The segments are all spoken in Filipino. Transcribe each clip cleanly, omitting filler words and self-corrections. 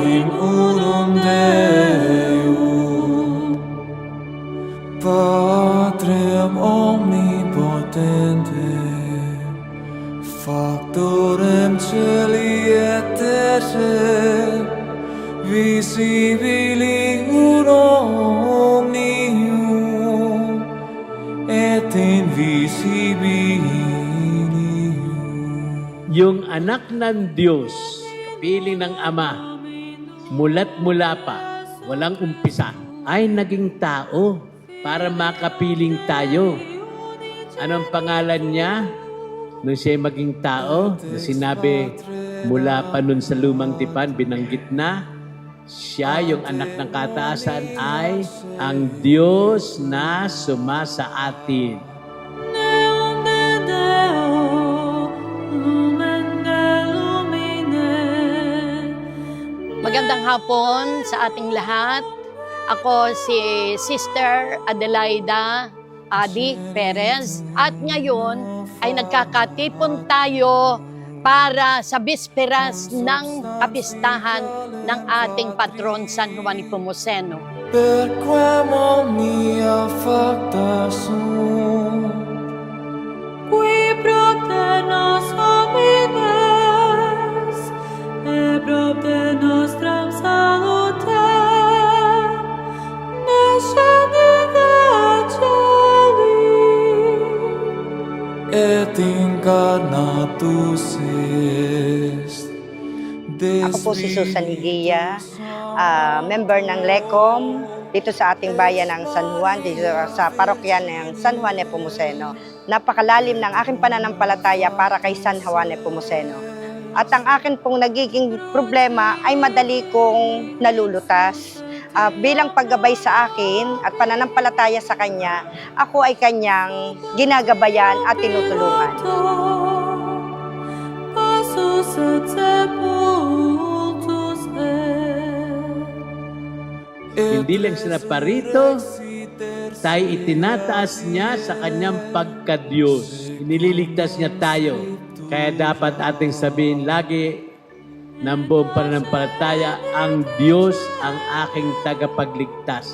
in unum Deum, Patrem omnipotentem, Factorem celi et terrae, visibili omnium, et invisibilium. Yung anak ng Diyos, kapiling ng Ama, mula't mula pa, walang umpisa, ay naging tao para makapiling tayo. Anong pangalan niya? Nung siya maging tao, na sinabi mula pa nun sa lumang tipan, binanggit na, siya yung anak ng kataasan ay ang Diyos na sumasa atin. Magandang hapon sa ating lahat. Ako si Sister Adelaida Adi Perez at ngayon ay nagkakatipon tayo para sa bisperas ng kapistahan ng ating patron San Juan Nepomuceno. Per quem omnia facta sunt, qui propter nos homines, et propter nostram salutem, nescendit ad celi, et incarnatus est. Ako po si Susan Higuia, member ng LECOM dito sa ating bayan ng San Juan, dito sa parokya ng San Juan Nepomuceno. Napakalalim ng aking pananampalataya para kay San Juan Nepomuceno. At ang akin pong nagiging problema ay madali kong nalulutas. Bilang paggabay sa akin at pananampalataya sa Kanya, ako ay Kanyang ginagabayan at tinutulungan. passus et sepultus est. Hindi lang siya naparito, tayo itinataas niya sa kanyang pagka-Diyos. Inililigtas niya tayo. Kaya dapat ating sabihin lagi ng buong pananampalataya, ang Diyos ang aking tagapagligtas.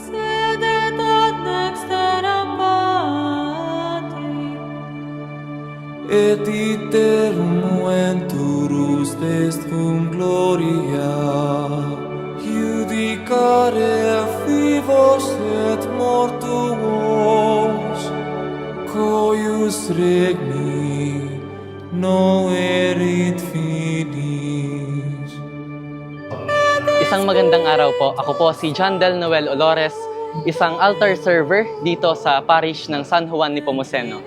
Sedet ad dextera Patri, Et iterum venturus est cum gloria, judicare vivos et mortuos, coius regni no erit finis. Isang magandang araw po. Ako po si John Del Noel Olores, isang altar server dito sa parish ng San Juan Nepomuceno.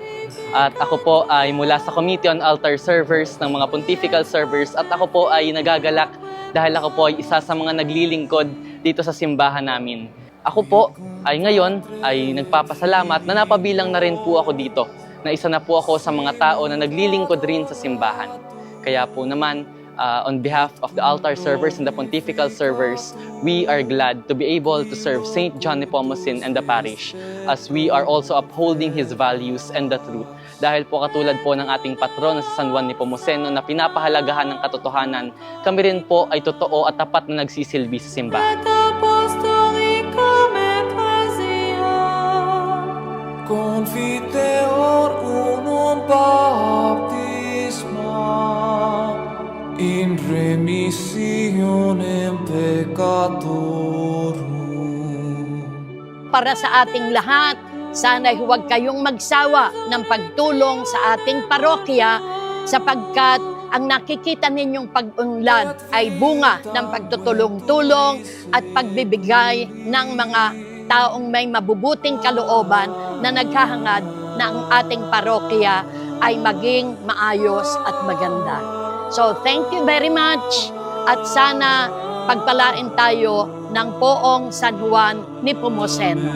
At ako po ay mula sa Committee on Altar Servers ng mga Pontifical Servers at ako po ay nagagalak dahil ako po ay isa sa mga naglilingkod dito sa simbahan namin. Ako po ay ngayon ay nagpapasalamat na napabilang na rin po ako dito, na isa na po ako sa mga tao na naglilingkod rin sa simbahan. Kaya po naman, on behalf of the altar servers and the pontifical servers, we are glad to be able to serve St. John Nepomucene and the parish as we are also upholding his values and the truth. Dahil po katulad po ng ating patron na sa San Juan Nepomuceno na pinapahalagahan ng katotohanan, kami rin po ay totoo at tapat na nagsisilbi sa simbahan. et apostolicam ecclesia, Confiteor unum baptisma, in remissionem peccatorum. Para sa ating lahat, sana'y huwag kayong magsawa ng pagtulong sa ating parokya sapagkat ang nakikita ninyong pag-unlad ay bunga ng pagtutulong-tulong at pagbibigay ng mga taong may mabubuting kalooban na naghahangad na ang ating parokya ay maging maayos at maganda. So thank you very much at sana pagpalain tayo ng poong San Juan Nepomuceno.